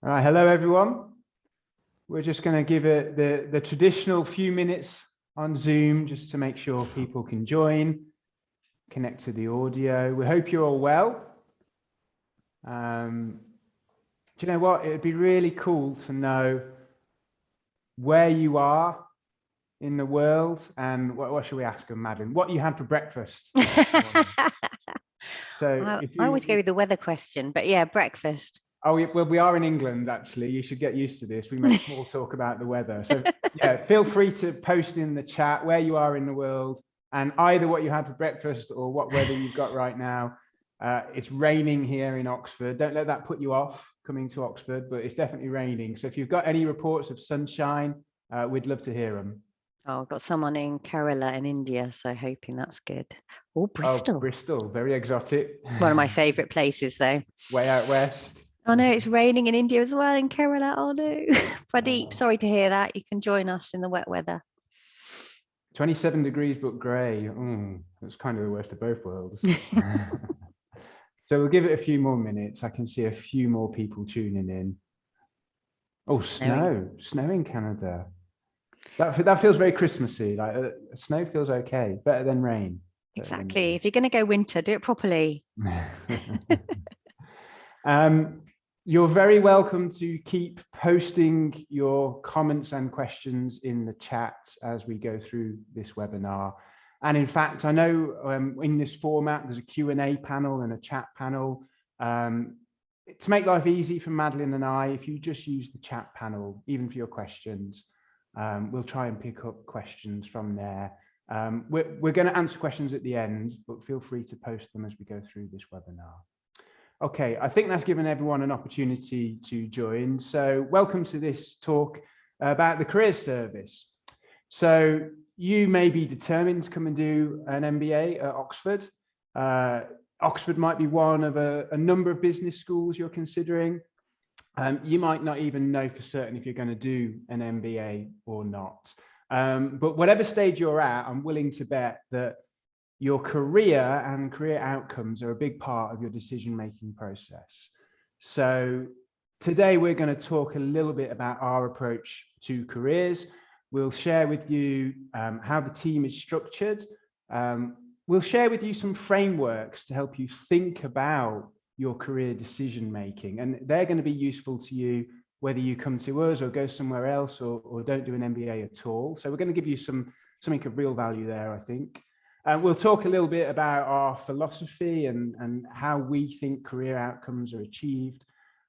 All right, hello everyone. We're just going to give it the traditional few minutes on Zoom just to make sure people can join, connect to the audio. We hope you're all well. Do you know what? It'd be really cool to know where you are in the world, and what should we ask them, Madeline? What you had for breakfast? So I always go with the weather question, but yeah, breakfast. Oh, well, we are in England, actually. You should get used to this. We make small talk about the weather. So, yeah, feel free to post in the chat where you are in the world and either what you had for breakfast or what weather you've got right now. It's raining here in Oxford. Don't let that put you off coming to Oxford, but it's definitely raining. So if you've got any reports of sunshine, we'd love to hear them. Oh, I've got someone in Kerala in India, so hoping that's good. Oh, Bristol. Oh, Bristol, very exotic. One of my favourite places, though. Way out west. Oh no, it's raining in India as well, in Kerala. Oh no. Pradeep, sorry to hear that. You can join us in the wet weather. 27 degrees but grey. That's kind of the worst of both worlds. So we'll give it a few more minutes. I can see a few more people tuning in. Oh, snow in Canada. That feels very Christmassy. Like snow feels okay, better than rain. Exactly. If you're going to go winter, do it properly. You're very welcome to keep posting your comments and questions in the chat as we go through this webinar. And in fact, I know in this format, there's a Q&A panel and a chat panel. To make life easy for Madeline and I, if you just use the chat panel, even for your questions, we'll try and pick up questions from there. We're going to answer questions at the end, but feel free to post them as we go through this webinar. Okay, I think that's given everyone an opportunity to join. So welcome to this talk about the Careers Service. So you may be determined to come and do an MBA at Oxford. Oxford might be one of a number of business schools you're considering. You might not even know for certain if you're going to do an MBA or not. But whatever stage you're at, I'm willing to bet that your career and career outcomes are a big part of your decision-making process. So today we're going to talk a little bit about our approach to careers. We'll share with you how the team is structured. We'll share with you some frameworks to help you think about your career decision-making, and they're going to be useful to you whether you come to us or go somewhere else or don't do an MBA at all. So we're going to give you something of real value there, I think. We'll talk a little bit about our philosophy and how we think career outcomes are achieved.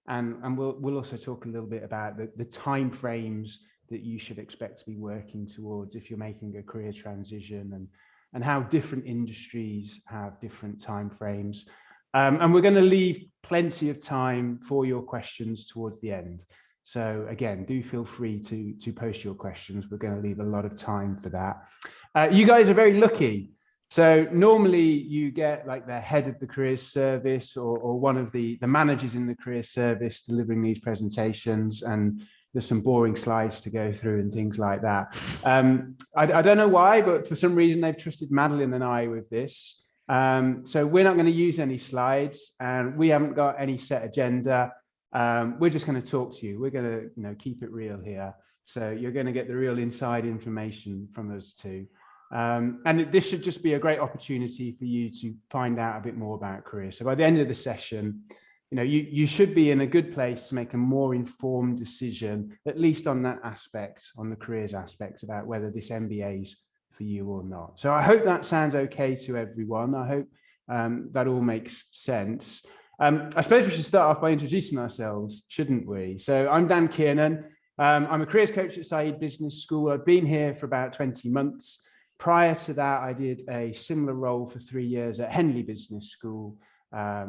And we'll also talk a little bit about the time frames that you should expect to be working towards if you're making a career transition, and how different industries have different time frames. And we're going to leave plenty of time for your questions towards the end. So again, do feel free to post your questions. We're going to leave a lot of time for that. You guys are very lucky. So normally you get like the head of the careers service or one of the managers in the careers service delivering these presentations, and there's some boring slides to go through and things like that. I don't know why, but for some reason they've trusted Madeline and I with this. So we're not going to use any slides, and we haven't got any set agenda. We're just going to talk to you. We're going to keep it real here. So you're going to get the real inside information from us too. And this should just be a great opportunity for you to find out a bit more about career. So by the end of the session, you should be in a good place to make a more informed decision, at least on that aspect, on the careers aspect, about whether this MBA is for you or not. So I hope that sounds okay to everyone. I hope that all makes sense. I suppose we should start off by introducing ourselves, shouldn't we? So I'm Dan Kiernan. I'm a careers coach at Said Business School. I've been here for about 20 months. Prior to that, I did a similar role for 3 years at Henley Business School,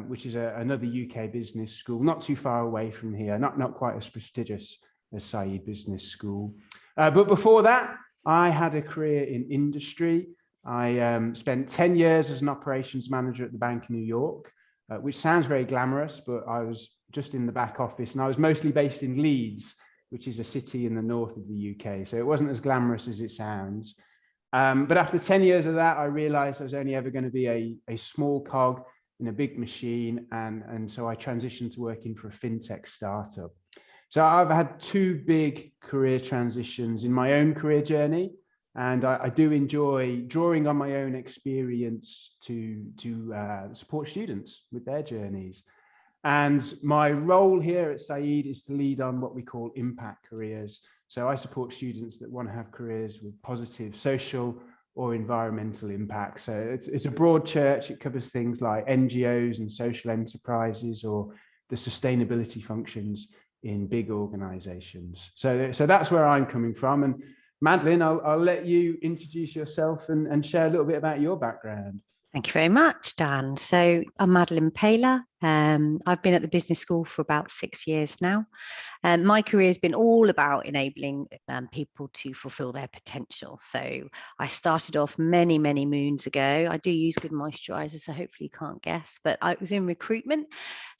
which is another UK business school, not too far away from here, not quite as prestigious as Said Business School. But before that, I had a career in industry. I spent 10 years as an operations manager at the Bank of New York, which sounds very glamorous, but I was just in the back office, and I was mostly based in Leeds, which is a city in the north of the UK. So it wasn't as glamorous as it sounds. But after 10 years of that, I realized I was only ever going to be a small cog in a big machine. And so I transitioned to working for a fintech startup. So I've had two big career transitions in my own career journey, and I do enjoy drawing on my own experience to support students with their journeys. And my role here at Said is to lead on what we call impact careers. So I support students that want to have careers with positive social or environmental impact. So it's a broad church. It covers things like NGOs and social enterprises, or the sustainability functions in big organizations. So that's where I'm coming from. And Madeline, I'll let you introduce yourself and share a little bit about your background. Thank you very much, Dan. So I'm Madeline Paler. I've been at the business school for about 6 years now. My career has been all about enabling people to fulfill their potential. So I started off many, many moons ago. I do use good moisturizer, so hopefully you can't guess, but I was in recruitment.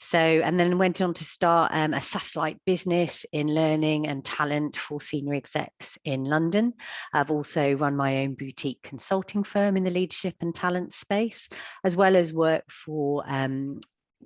So, and then went on to start a satellite business in learning and talent for senior execs in London. I've also run my own boutique consulting firm in the leadership and talent space, as well as work for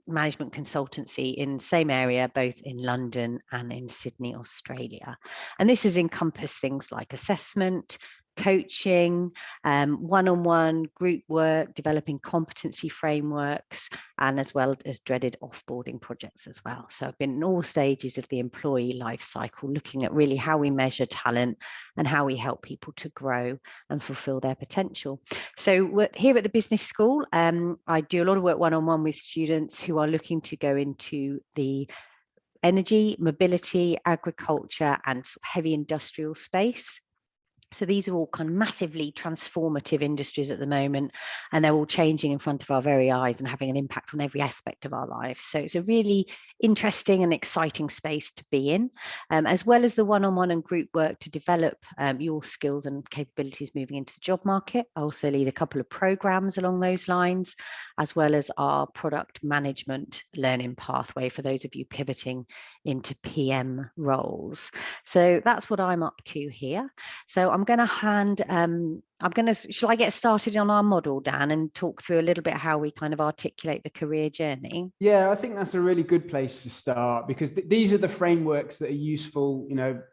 management consultancy in the same area, both in London and in Sydney, Australia. And this has encompassed things like assessment, coaching, one-on-one group work, developing competency frameworks, and as well as dreaded offboarding projects as well. So I've been in all stages of the employee life cycle, looking at really how we measure talent and how we help people to grow and fulfill their potential. So here at the business school, I do a lot of work one-on-one with students who are looking to go into the energy, mobility, agriculture, and heavy industrial space. So these are all kind of massively transformative industries at the moment, and they're all changing in front of our very eyes and having an impact on every aspect of our lives. So it's a really interesting and exciting space to be in, as well as the one-on-one and group work to develop your skills and capabilities moving into the job market. I also lead a couple of programs along those lines, as well as our product management learning pathway for those of you pivoting into PM roles. So that's what I'm up to here. So I'm going to shall I get started on our model, Dan, and talk through a little bit how we kind of articulate the career journey? Yeah, I think that's a really good place to start, because these are the frameworks that are useful,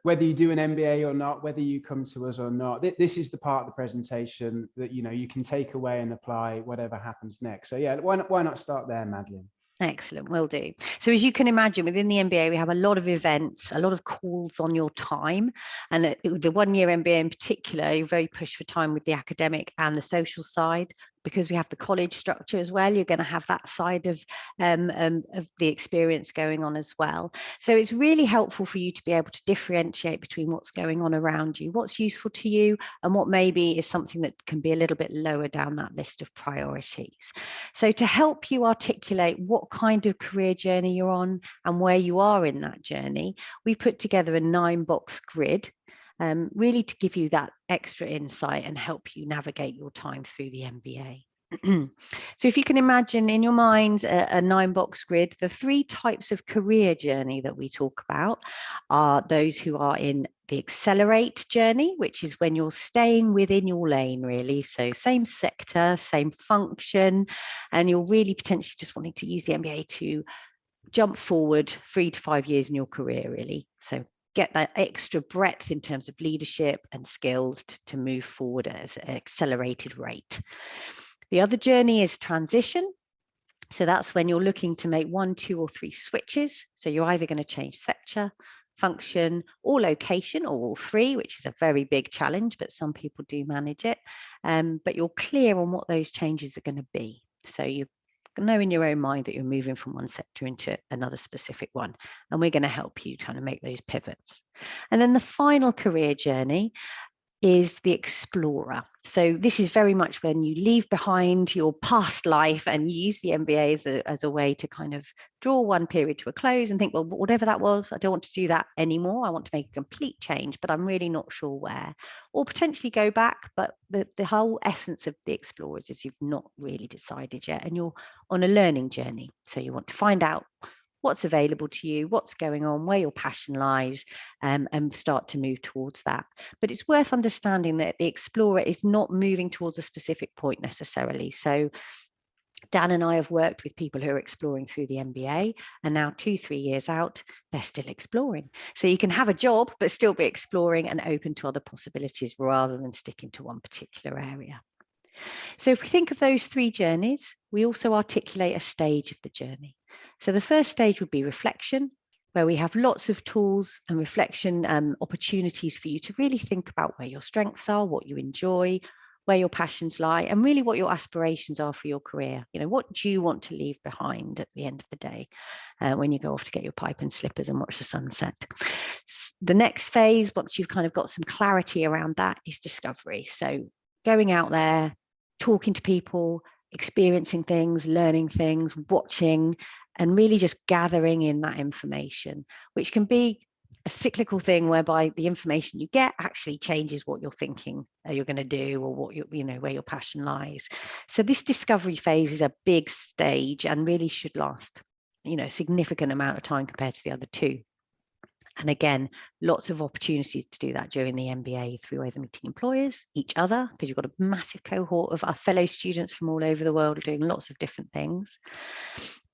whether you do an MBA or not, whether you come to us or not. This is the part of the presentation that, you can take away and apply whatever happens next. So yeah, why not start there, Madeline? Excellent, will do. So as you can imagine, within the MBA, we have a lot of events, a lot of calls on your time. And the one-year MBA in particular, you're very pushed for time with the academic and the social side. Because we have the college structure as well, you're going to have that side of the experience going on as well. So it's really helpful for you to be able to differentiate between what's going on around you, what's useful to you, and what maybe is something that can be a little bit lower down that list of priorities. So to help you articulate what kind of career journey you're on and where you are in that journey, we've put together a 9-box grid. Really to give you that extra insight and help you navigate your time through the MBA. So if you can imagine in your mind a 9-box grid, the 3 types of career journey that we talk about are those who are in the accelerate journey, which is when you're staying within your lane, really. So same sector, same function, and you're really potentially just wanting to use the MBA to jump forward 3 to 5 years in your career, really. So get that extra breadth in terms of leadership and skills to move forward at an accelerated rate. The other journey is transition. So that's when you're looking to make 1, 2, or 3 switches. So you're either going to change sector, function, or location, or all 3, which is a very big challenge, but some people do manage it. But you're clear on what those changes are going to be. So you know in your own mind that you're moving from one sector into another specific one, and we're going to help you kind of make those pivots. And then the final career journey is the explorer. So this is very much when you leave behind your past life and use the MBA as a way to kind of draw one period to a close and think, well, whatever that was, I don't want to do that anymore. I want to make a complete change, but I'm really not sure where. Or potentially go back, but the whole essence of the explorers is you've not really decided yet and you're on a learning journey. So you want to find out what's available to you, what's going on, where your passion lies, and start to move towards that. But it's worth understanding that the explorer is not moving towards a specific point necessarily. So Dan and I have worked with people who are exploring through the MBA, and now 2-3 years out, they're still exploring. So you can have a job, but still be exploring and open to other possibilities rather than sticking to one particular area. So if we think of those 3 journeys, we also articulate a stage of the journey. So the first stage would be reflection, where we have lots of tools and reflection opportunities for you to really think about where your strengths are, what you enjoy, where your passions lie, and really what your aspirations are for your career. You know, what do you want to leave behind at the end of the day when you go off to get your pipe and slippers and watch the sunset? The next phase, once you've kind of got some clarity around that, is discovery. So going out there, talking to people, experiencing things, learning things, watching, and really just gathering in that information, which can be a cyclical thing whereby the information you get actually changes what you're thinking you're going to do, or what you know, where your passion lies. So this discovery phase is a big stage and really should last, you know, a significant amount of time compared to the other 2. And again, lots of opportunities to do that during the MBA through either meeting employers, each other, because you've got a massive cohort of our fellow students from all over the world doing lots of different things.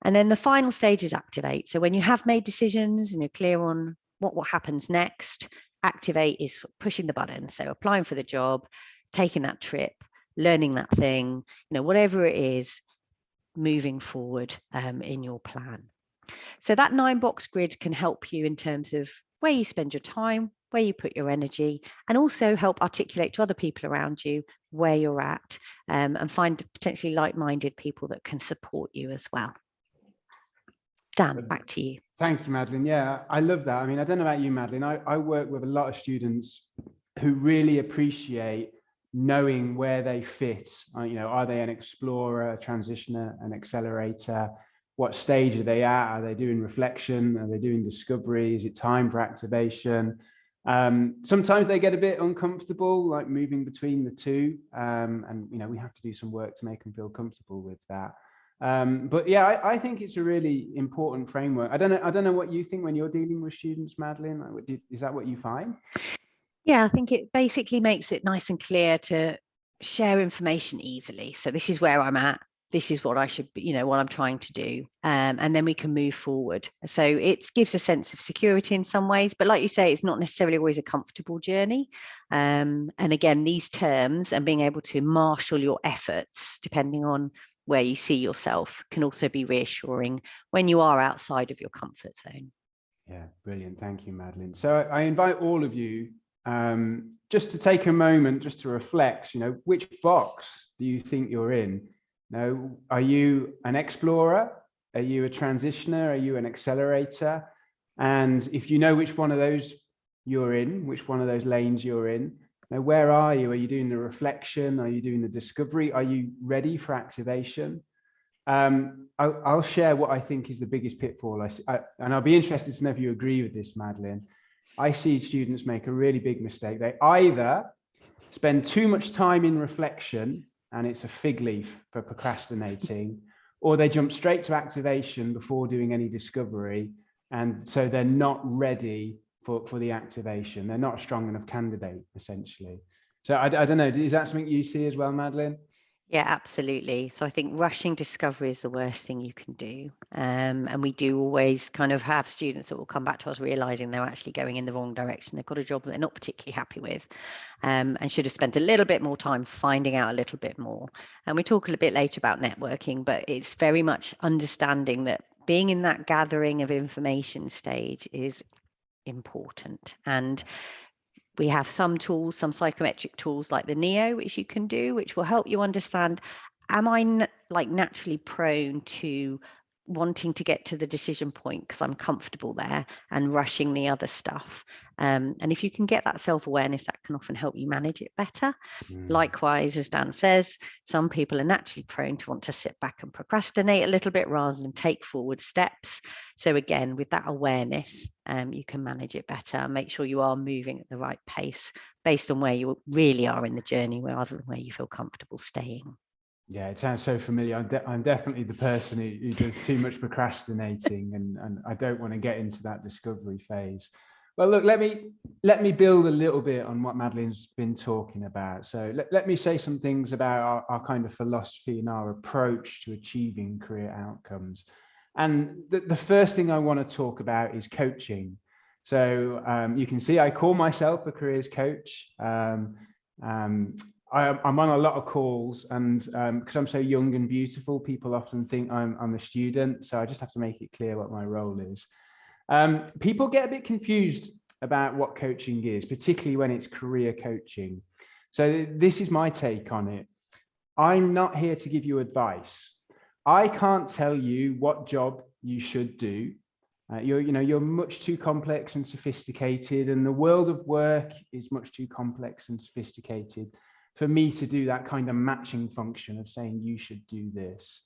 And then the final stage is activate. So when you have made decisions and you're clear on what happens next, activate is pushing the button. So applying for the job, taking that trip, learning that thing, you know, whatever it is, moving forward in your plan. So that 9-box grid can help you in terms of where you spend your time, where you put your energy, and also help articulate to other people around you where you're at, and find potentially like-minded people that can support you as well. Dan, back to you. Thank you, Madeline. Yeah, I love that. I mean, I don't know about you, Madeline. I work with a lot of students who really appreciate knowing where they fit. You know, are they an explorer, a transitioner, an accelerator? What stage are they at? Are they doing reflection? Are they doing discovery? Is it time for activation? Sometimes they get a bit uncomfortable, like moving between the 2. And, you know, we have to do some work to make them feel comfortable with that. But yeah, I think it's a really important framework. I don't know what you think when you're dealing with students, Madeline. Is that what you find? Yeah, I think it basically makes it nice and clear to share information easily. So this is where I'm at. This is what I should be, you know, what I'm trying to do. And then we can move forward. So it gives a sense of security in some ways, but like you say, it's not necessarily always a comfortable journey. And again, these terms and being able to marshal your efforts, depending on where you see yourself, can also be reassuring when you are outside of your comfort zone. Yeah, brilliant. Thank you, Madeline. So I invite all of you just to take a moment just to reflect, you know, which box do you think you're in? Now, are you an explorer? Are you a transitioner? Are you an accelerator? And if you know which one of those you're in, which one of those lanes you're in, now where are you? Are you doing the reflection? Are you doing the discovery? Are you ready for activation? I'll share what I think is the biggest pitfall. And I'll be interested to know if you agree with this, Madeline. I see students make a really big mistake. They either spend too much time in reflection, and it's a fig leaf for procrastinating, or they jump straight to activation before doing any discovery. And so they're not ready for the activation. They're not a strong enough candidate, essentially. So I don't know, is that something you see as well, Madeline? Yeah, absolutely. So I think rushing discovery is the worst thing you can do. And we do always kind of have students that will come back to us realizing they're actually going in the wrong direction. They've got a job that they're not particularly happy with, and should have spent a little bit more time finding out a little bit more. And we talk a little bit later about networking, but it's very much understanding that being in that gathering of information stage is important. And we have some tools, some psychometric tools like the NEO, which you can do, which will help you understand, am I naturally prone to wanting to get to the decision point because I'm comfortable there and rushing the other stuff? And if you can get that self-awareness, that can often help you manage it better. Likewise, as Dan says, some people are naturally prone to want to sit back and procrastinate a little bit rather than take forward steps. So again, with that awareness, you can manage it better and make sure you are moving at the right pace based on where you really are in the journey rather than where you feel comfortable staying. Yeah, it sounds so familiar. I'm definitely the person who does too much procrastinating, and I don't want to get into that discovery phase. Well, look, let me build a little bit on what Madeline's been talking about. So let me say some things about our kind of philosophy and our approach to achieving career outcomes. And the first thing I want to talk about is coaching. So you can see I call myself a careers coach. I'm on a lot of calls, and because I'm so young and beautiful, people often think I'm a student. So I just have to make it clear what my role is. People get a bit confused about what coaching is, particularly when it's career coaching. So this is my take on it. I'm not here to give you advice. I can't tell you what job you should do. You're much too complex and sophisticated, and the world of work is much too complex and sophisticated for me to do that kind of matching function of saying you should do this.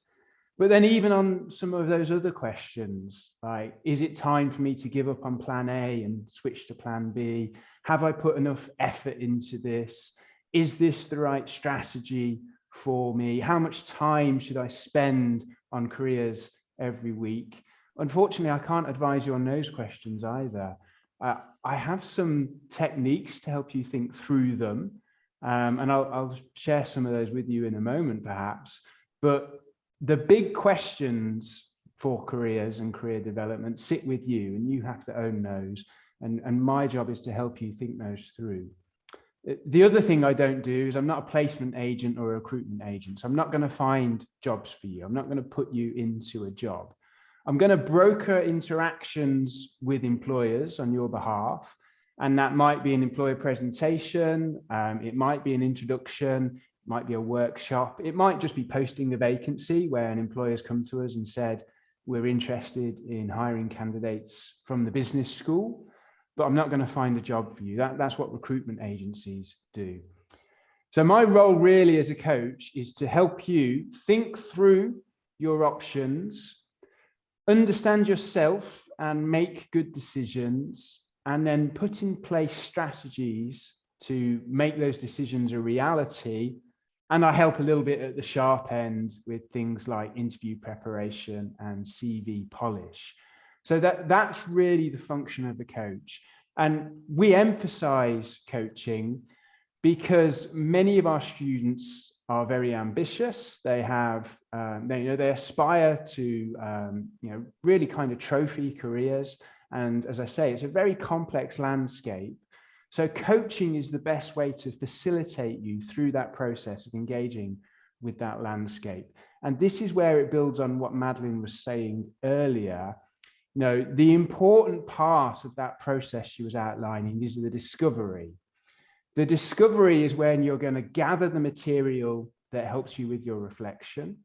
But then even on some of those other questions, like, is it time for me to give up on plan A and switch to plan B? Have I put enough effort into this? Is this the right strategy for me? How much time should I spend on careers every week? Unfortunately, I can't advise you on those questions either. I have some techniques to help you think through them. And I'll share some of those with you in a moment, perhaps. But the big questions for careers and career development sit with you, and you have to own those. And my job is to help you think those through. The other thing I don't do is I'm not a placement agent or a recruitment agent. So I'm not going to find jobs for you. I'm not going to put you into a job. I'm going to broker interactions with employers on your behalf. And that might be an employer presentation. It might be an introduction. It might be a workshop. It might just be posting a vacancy where an employer has come to us and said, we're interested in hiring candidates from the business school, but I'm not going to find a job for you. That's what recruitment agencies do. So my role really as a coach is to help you think through your options, understand yourself and make good decisions, and then put in place strategies to make those decisions a reality. And I help a little bit at the sharp end with things like interview preparation and CV polish. So that's really the function of a coach. And we emphasize coaching because many of our students are very ambitious. They have, they aspire to, really kind of trophy careers. And as I say, it's a very complex landscape. So coaching is the best way to facilitate you through that process of engaging with that landscape. And this is where it builds on what Madeline was saying earlier. The important part of that process she was outlining is the discovery. The discovery is when you're going to gather the material that helps you with your reflection.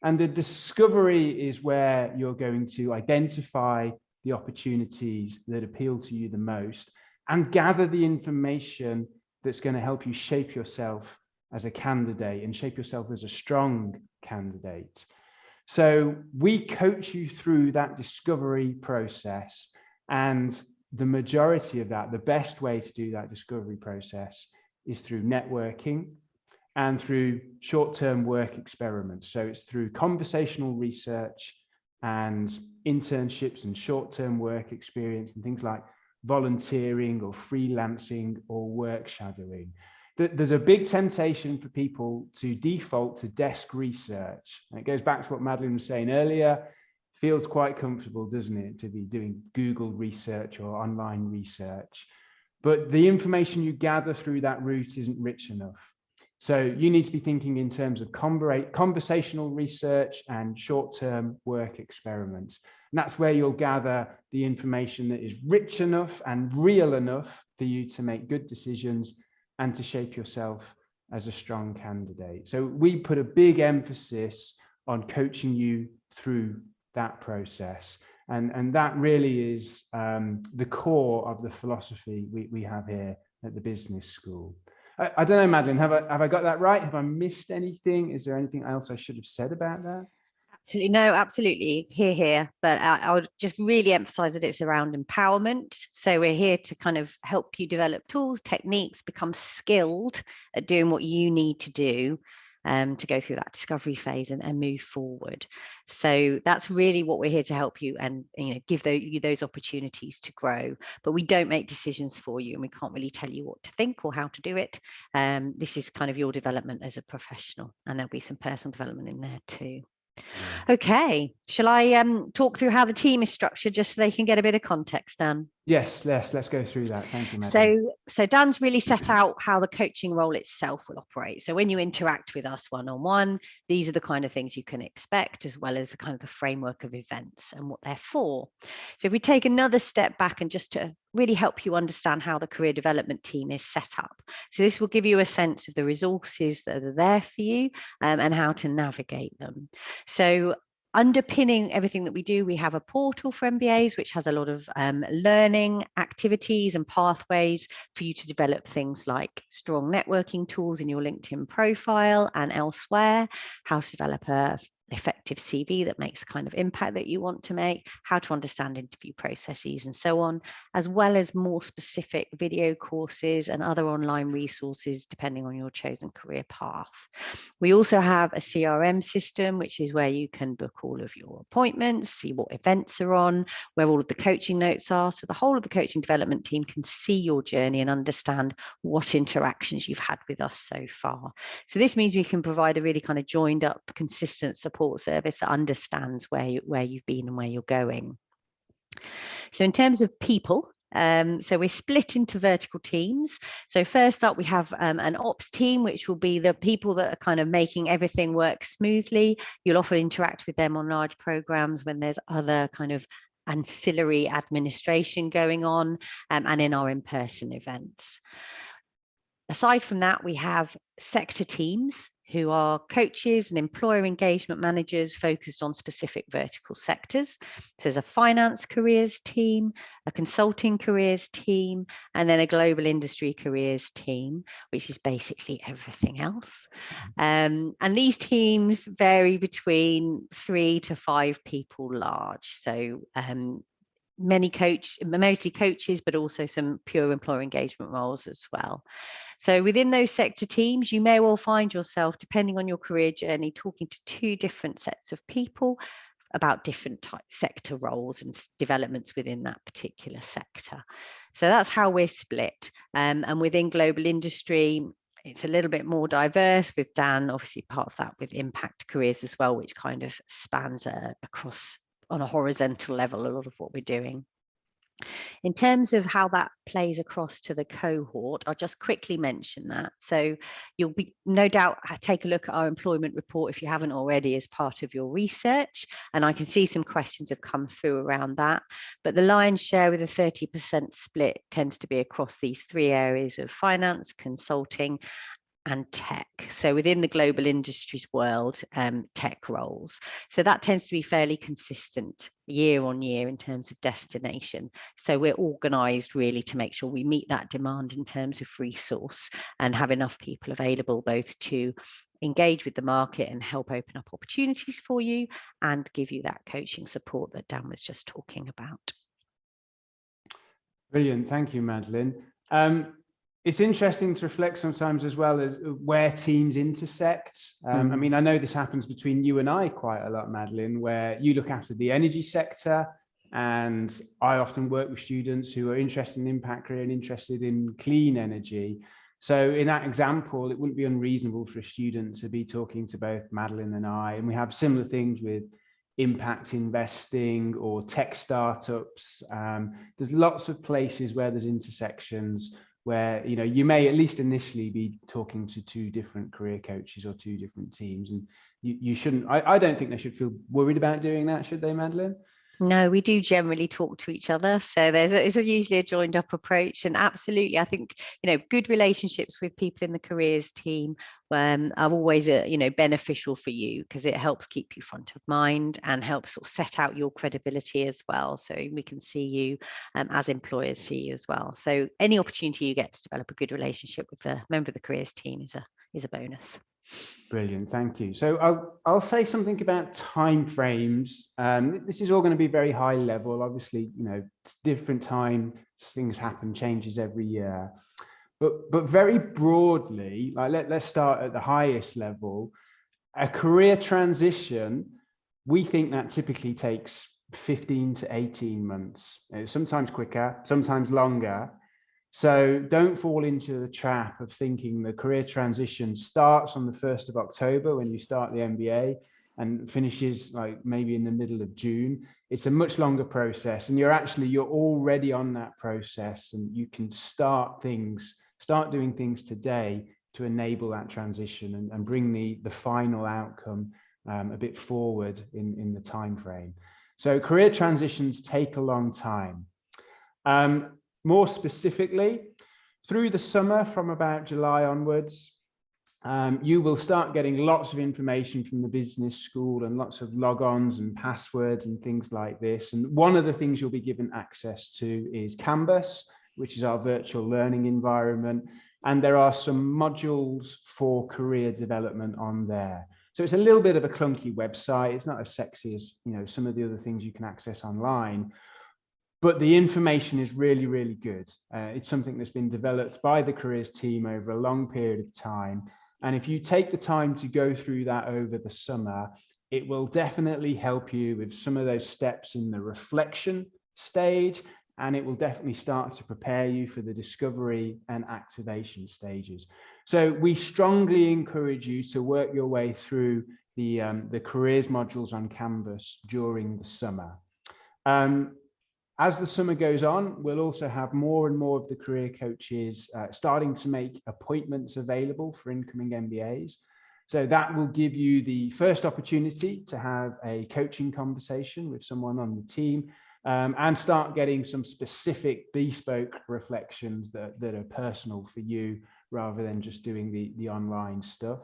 And the discovery is where you're going to identify the opportunities that appeal to you the most and gather the information that's going to help you shape yourself as a candidate and shape yourself as a strong candidate. So we coach you through that discovery process, and the majority of that, the best way to do that discovery process is through networking and through short-term work experiments. So it's through conversational research and internships and short-term work experience and things like volunteering or freelancing or work shadowing. There's a big temptation for people to default to desk research. And it goes back to what Madeline was saying earlier. Feels quite comfortable, doesn't it, to be doing Google research or online research. But the information you gather through that route isn't rich enough. So you need to be thinking in terms of conversational research and short-term work experiments. And that's where you'll gather the information that is rich enough and real enough for you to make good decisions and to shape yourself as a strong candidate. So we put a big emphasis on coaching you through that process. And that really is the core of the philosophy we have here at the business school. I don't know, Madeline, have I got that right? Have I missed anything? Is there anything else I should have said about that? Absolutely. No, absolutely. Here. But I would just really emphasize that it's around empowerment. So we're here to kind of help you develop tools, techniques, become skilled at doing what you need to do. to go through that discovery phase and move forward. So that's really what we're here to help you and give you those opportunities to grow. But we don't make decisions for you, and we can't really tell you what to think or how to do it. This is kind of your development as a professional, and there'll be some personal development in there too. Yeah. Okay, shall I talk through how the team is structured just so they can get a bit of context, Dan? Yes, let's go through that. Thank you, Madeline. So Dan's really set out how the coaching role itself will operate. So when you interact with us one-on-one, these are the kind of things you can expect, as well as the kind of the framework of events and what they're for. So if we take another step back and just to really help you understand how the career development team is set up. So this will give you a sense of the resources that are there for you and how to navigate them. So underpinning everything that we do, we have a portal for MBAs, which has a lot of learning activities and pathways for you to develop things like strong networking tools in your LinkedIn profile and elsewhere, how to develop a effective CV that makes the kind of impact that you want to make, how to understand interview processes and so on, as well as more specific video courses and other online resources depending on your chosen career path. We also have a CRM system, which is where you can book all of your appointments, see what events are on, where all of the coaching notes are. So the whole of the coaching development team can see your journey and understand what interactions you've had with us so far. So this means we can provide a really kind of joined up, consistent support service that understands where you've been and where you're going. So in terms of people, so we're split into vertical teams. So first up, we have an ops team, which will be the people that are kind of making everything work smoothly. You'll often interact with them on large programs when there's other kind of ancillary administration going on and in our in-person events. Aside from that, we have sector teams who are coaches and employer engagement managers focused on specific vertical sectors. So there's a finance careers team, a consulting careers team, and then a global industry careers team, which is basically everything else. And these teams vary between 3 to 5 people large. So mostly coaches, but also some pure employer engagement roles as well. So within those sector teams, you may well find yourself, depending on your career journey, talking to 2 different sets of people about different sector roles and developments within that particular sector. So that's how we're split. And within global industry, it's a little bit more diverse, with Dan obviously part of that with impact careers as well, which kind of spans across on a horizontal level a lot of what we're doing. In terms of how that plays across to the cohort, I'll just quickly mention that. So you'll be no doubt take a look at our employment report if you haven't already as part of your research. And I can see some questions have come through around that. But the lion's share with a 30% split tends to be across these 3 areas of finance, consulting, and tech. So within the global industries world, tech roles. So that tends to be fairly consistent year on year in terms of destination. So we're organized really to make sure we meet that demand in terms of resource and have enough people available both to engage with the market and help open up opportunities for you and give you that coaching support that Dan was just talking about. Brilliant. Thank you, Madeline. It's interesting to reflect sometimes as well as where teams intersect. I mean, I know this happens between you and I quite a lot, Madeline, where you look after the energy sector, and I often work with students who are interested in impact career and interested in clean energy. So in that example, it wouldn't be unreasonable for a student to be talking to both Madeline and I, and we have similar things with impact investing or tech startups. There's lots of places where there's intersections, where you may at least initially be talking to 2 different career coaches or 2 different teams, and you shouldn't. I don't think they should feel worried about doing that, should they, Madeline? No, we do generally talk to each other. So it's usually a joined up approach. And absolutely, I think, good relationships with people in the careers team are always, beneficial for you, because it helps keep you front of mind and helps sort of set out your credibility as well. So we can see you as employers see you as well. So any opportunity you get to develop a good relationship with a member of the careers team is a bonus. Brilliant, thank you. So I'll say something about timeframes. This is all going to be very high level. Obviously, it's different time, things happen, changes every year. But very broadly, like let's start at the highest level. A career transition, we think that typically takes 15 to 18 months, sometimes quicker, sometimes longer. So don't fall into the trap of thinking the career transition starts on the 1st of October when you start the MBA and finishes like maybe in the middle of June. It's a much longer process, and you're already on that process, and you can start doing things today to enable that transition and bring the final outcome a bit forward in the time frame. So career transitions take a long time. More specifically, through the summer, from about July onwards, you will start getting lots of information from the business school and lots of logons and passwords and things like this. And one of the things you'll be given access to is Canvas, which is our virtual learning environment. And there are some modules for career development on there. So it's a little bit of a clunky website. It's not as sexy as, some of the other things you can access online. But the information is really, really good. It's something that's been developed by the careers team over a long period of time. And if you take the time to go through that over the summer, it will definitely help you with some of those steps in the reflection stage, and it will definitely start to prepare you for the discovery and activation stages. So we strongly encourage you to work your way through the careers modules on Canvas during the summer. As the summer goes on, we'll also have more and more of the career coaches starting to make appointments available for incoming MBAs. So that will give you the first opportunity to have a coaching conversation with someone on the team and start getting some specific bespoke reflections that are personal for you rather than just doing the online stuff.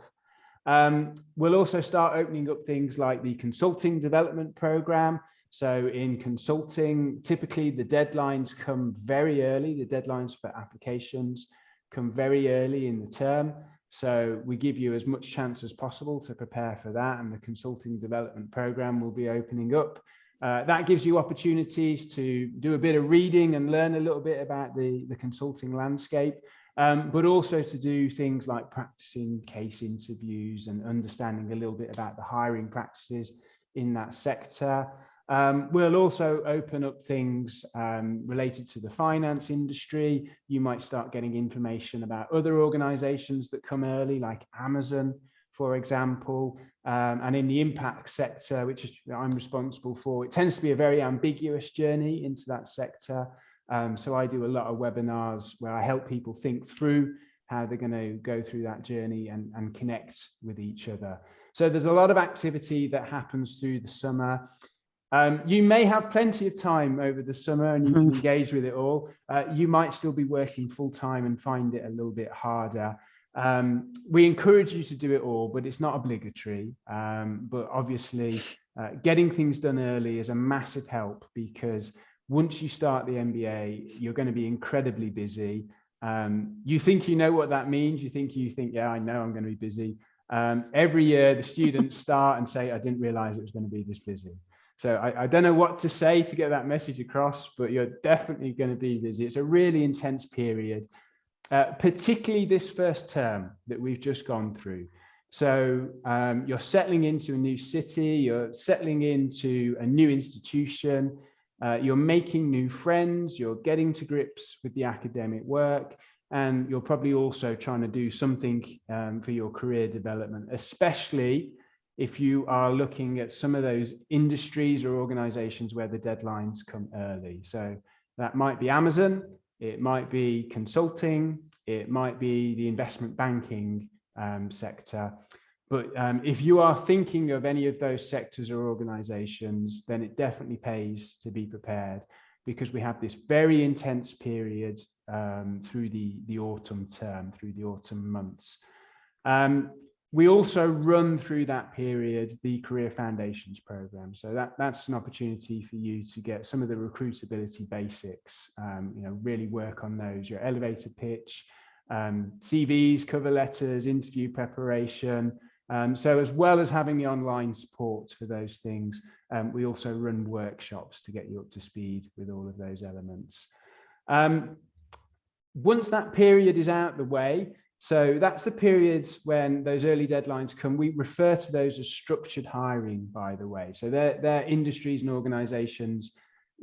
We'll also start opening up things like the consulting development program. So in consulting, typically the deadlines come very early. The deadlines for applications come very early in the term. So we give you as much chance as possible to prepare for that. And the consulting development program will be opening up. That gives you opportunities to do a bit of reading and learn a little bit about the consulting landscape, but also to do things like practicing case interviews and understanding a little bit about the hiring practices in that sector. We'll also open up things related to the finance industry. You might start getting information about other organizations that come early, like Amazon, for example. And in the impact sector, which is I'm responsible for, it tends to be a very ambiguous journey into that sector. So I do a lot of webinars where I help people think through how they're going to go through that journey and connect with each other. So there's a lot of activity that happens through the summer. You may have plenty of time over the summer and you can engage with it all. You might still be working full time and find it a little bit harder. We encourage you to do it all, but it's not obligatory. But obviously, getting things done early is a massive help, because once you start the MBA, you're going to be incredibly busy. You think you know what that means. You think, yeah, I know I'm going to be busy. Every year, the students start and say, I didn't realize it was going to be this busy. So I don't know what to say to get that message across, but you're definitely going to be busy. It's a really intense period, particularly this first term that we've just gone through. So you're settling into a new city, you're settling into a new institution, you're making new friends, you're getting to grips with the academic work, and you're probably also trying to do something for your career development, especially if you are looking at some of those industries or organizations where the deadlines come early. So that might be Amazon, it might be consulting, it might be the investment banking sector. But if you are thinking of any of those sectors or organizations, then it definitely pays to be prepared, because we have this very intense period through the autumn term, through the autumn months. We also run through that period the Career Foundations program. So that's an opportunity for you to get some of the recruitability basics, really work on those, your elevator pitch, CVs, cover letters, interview preparation. So as well as having the online support for those things, we also run workshops to get you up to speed with all of those elements. Once that period is out the way, so that's the periods when those early deadlines come, we refer to those as structured hiring, by the way. So they're industries and organizations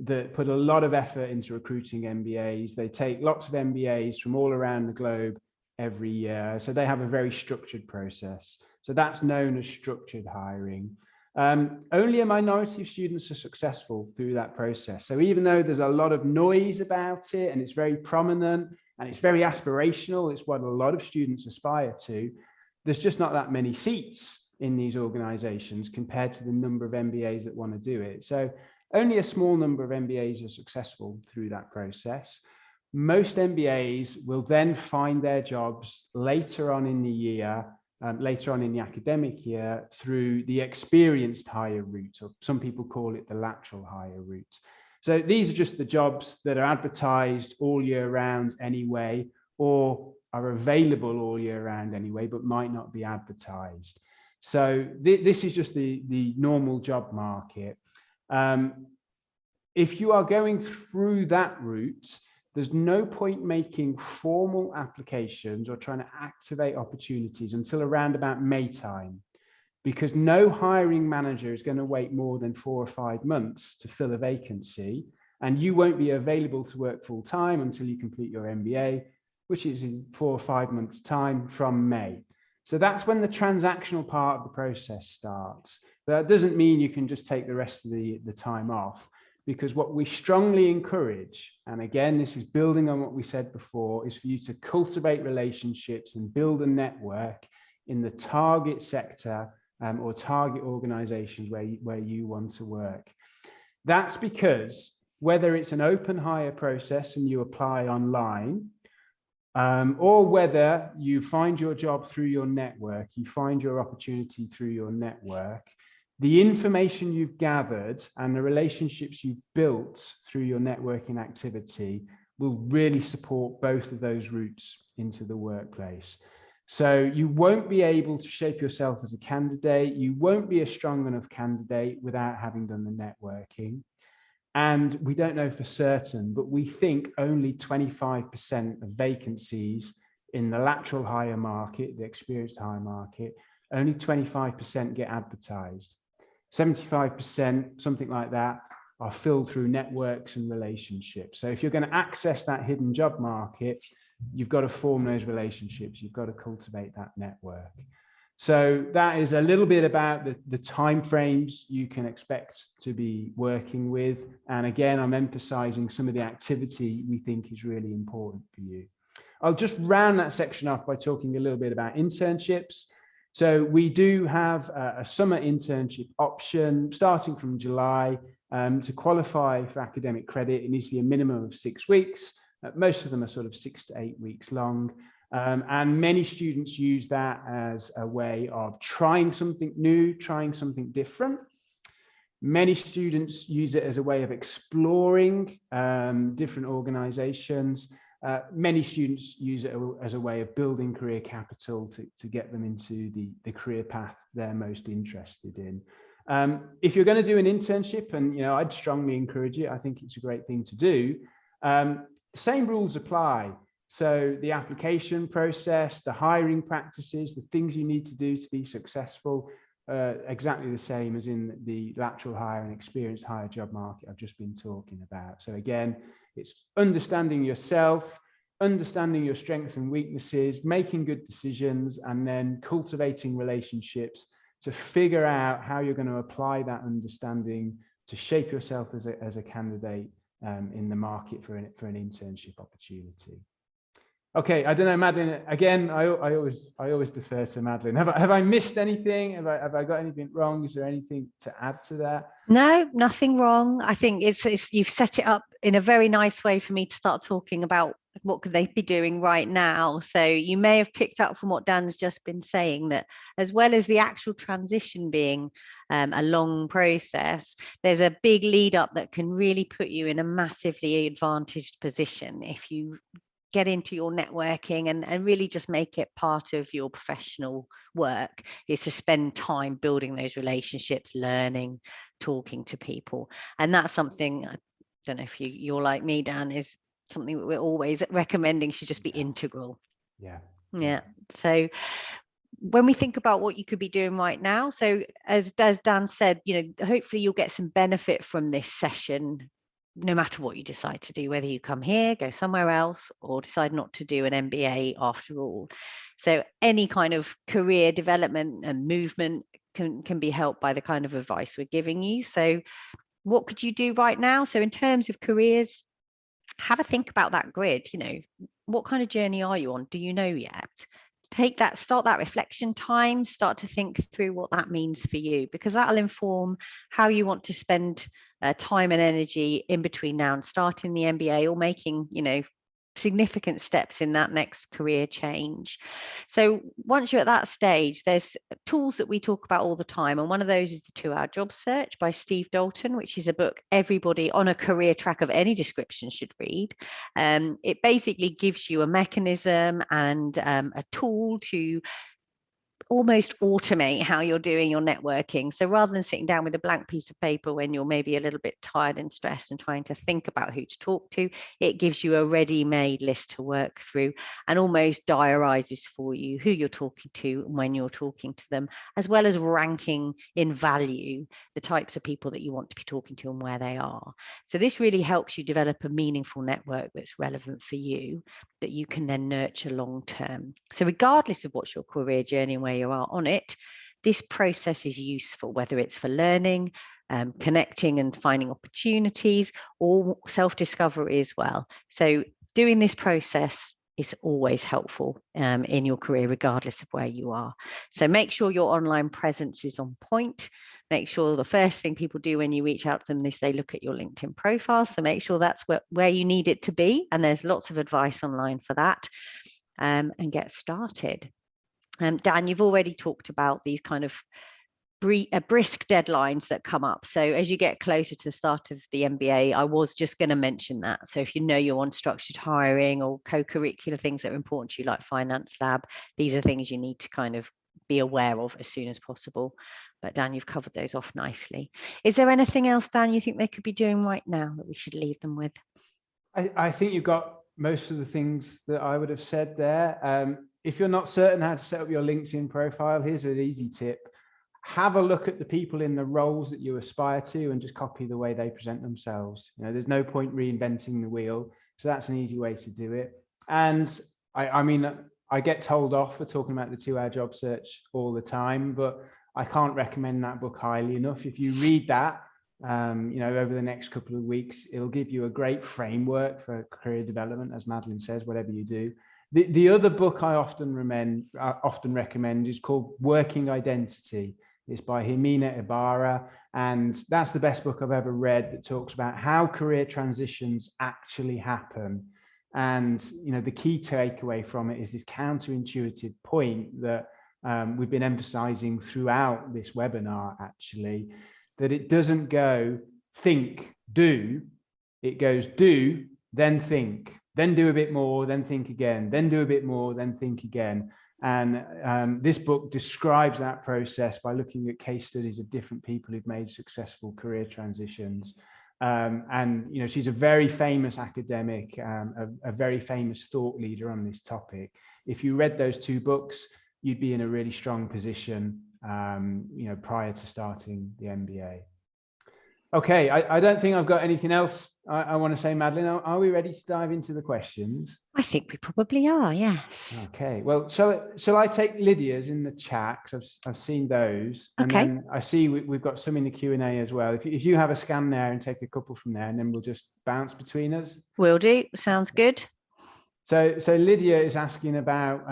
that put a lot of effort into recruiting MBAs. They take lots of MBAs from all around the globe every year. So they have a very structured process. So that's known as structured hiring. Only a minority of students are successful through that process. So even though there's a lot of noise about it and it's very prominent and it's very aspirational, it's what a lot of students aspire to, there's just not that many seats in these organizations compared to the number of MBAs that want to do it. So only a small number of MBAs are successful through that process. Most MBAs will then find their jobs later on in the year, later on in the academic year, through the experienced hire route, or some people call it the lateral hire route. So these are just the jobs that are advertised all year round anyway, or are available all year round anyway, but might not be advertised. So this is just the normal job market. If you are going through that route, there's no point making formal applications or trying to activate opportunities until around about May time, because no hiring manager is going to wait more than 4 or 5 months to fill a vacancy, and you won't be available to work full time until you complete your MBA, which is in 4 or 5 months time from May. So that's when the transactional part of the process starts. But that doesn't mean you can just take the rest of the time off, because what we strongly encourage, and again, this is building on what we said before, is for you to cultivate relationships and build a network in the target sector or target organizations where you want to work. That's because whether it's an open hire process and you apply online, or whether you find your job through your network, you find your opportunity through your network, the information you've gathered and the relationships you've built through your networking activity will really support both of those routes into the workplace. So you won't be able to shape yourself as a candidate. You won't be a strong enough candidate without having done the networking. And we don't know for certain, but we think only 25% of vacancies in the lateral hire market, the experienced hire market, only 25% get advertised. 75%, something like that, are filled through networks and relationships. So if you're going to access that hidden job market, you've got to form those relationships. You've got to cultivate that network. So that is a little bit about the timeframes you can expect to be working with. And again, I'm emphasizing some of the activity we think is really important for you. I'll just round that section off by talking a little bit about internships. So we do have a summer internship option starting from July. To qualify for academic credit, it needs to be a minimum of 6 weeks. Most of them are sort of 6 to 8 weeks long. And many students use that as a way of trying something new, trying something different. Many students use it as a way of exploring different organizations. Many students use it as a way of building career capital to get them into the career path they're most interested in. If you're going to do an internship, and I'd strongly encourage it, I think it's a great thing to do. Same rules apply. So the application process, the hiring practices, the things you need to do to be successful, exactly the same as in the lateral hire and experienced hire job market I've just been talking about. So again, it's understanding yourself, understanding your strengths and weaknesses, making good decisions, and then cultivating relationships to figure out how you're going to apply that understanding to shape yourself as a candidate in the market for an internship opportunity. Okay, I don't know, Madeline. Again, I always defer to Madeline. Have I missed anything? Have I got anything wrong? Is there anything to add to that? No, nothing wrong. I think it's you've set it up in a very nice way for me to start talking about what could they be doing right now. So you may have picked up from what Dan's just been saying that as well as the actual transition being a long process, there's a big lead up that can really put you in a massively advantaged position if you get into your networking and really just make it part of your professional work, is to spend time building those relationships, learning, talking to people. And that's something, I don't know if you're like me, Dan, is something that we're always recommending should just be integral. Yeah. So when we think about what you could be doing right now, so as Dan said, hopefully you'll get some benefit from this session, no matter what you decide to do, whether you come here, go somewhere else, or decide not to do an MBA after all. So any kind of career development and movement can be helped by the kind of advice we're giving you. So what could you do right now? So in terms of careers, have a think about that grid. What kind of journey are you on? Do you know yet? Start that reflection time, start to think through what that means for you, because that'll inform how you want to spend time and energy in between now and starting the MBA, or making, significant steps in that next career change. So once you're at that stage, there's tools that we talk about all the time. And one of those is the 2-Hour Job Search by Steve Dalton, which is a book everybody on a career track of any description should read. It basically gives you a mechanism and a tool to almost automate how you're doing your networking. So rather than sitting down with a blank piece of paper when you're maybe a little bit tired and stressed and trying to think about who to talk to, it gives you a ready-made list to work through and almost diarizes for you who you're talking to and when you're talking to them, as well as ranking in value the types of people that you want to be talking to and where they are. So this really helps you develop a meaningful network that's relevant for you, that you can then nurture long term. So regardless of what's your career journey and where you are on it, this process is useful, whether it's for learning, connecting and finding opportunities, or self-discovery as well. So doing this process is always helpful in your career, regardless of where you are. So make sure your online presence is on point. Make sure the first thing people do when you reach out to them is they look at your LinkedIn profile. So make sure that's where you need it to be. And there's lots of advice online for that, and get started. Dan, you've already talked about these kind of brisk deadlines that come up. So as you get closer to the start of the MBA, I was just going to mention that. So if you're on structured hiring or co-curricular things that are important to you, like Finance Lab, these are things you need to kind of be aware of as soon as possible. But Dan, you've covered those off nicely. Is there anything else, Dan, you think they could be doing right now that we should leave them with? I think you've got most of the things that I would have said there. If you're not certain how to set up your LinkedIn profile, here's an easy tip. Have a look at the people in the roles that you aspire to and just copy the way they present themselves. There's no point reinventing the wheel. So that's an easy way to do it. And I mean, I get told off for talking about the 2-Hour Job Search all the time, but I can't recommend that book highly enough. If you read that, over the next couple of weeks, it'll give you a great framework for career development, as Madeline says, whatever you do. The other book I often recommend is called Working Identity. It's by Jimena Ibarra, and that's the best book I've ever read that talks about how career transitions actually happen. And the key takeaway from it is this counterintuitive point that we've been emphasizing throughout this webinar, actually, that it doesn't go think, do. It goes do, then think, then do a bit more, then think again, then do a bit more, then think again. And this book describes that process by looking at case studies of different people who've made successful career transitions. And she's a very famous academic, a very famous thought leader on this topic. If you read those 2 books, you'd be in a really strong position, prior to starting the MBA. Okay, I don't think I've got anything else I want to say, Madeline. Are we ready to dive into the questions? I think we probably are, yes. Okay, well, shall I take Lydia's in the chat? Because I've seen those. And okay. Then I see we've got some in the Q&A as well. If you have a scan there and take a couple from there, and then we'll just bounce between us. Will do. Sounds good. So Lydia is asking about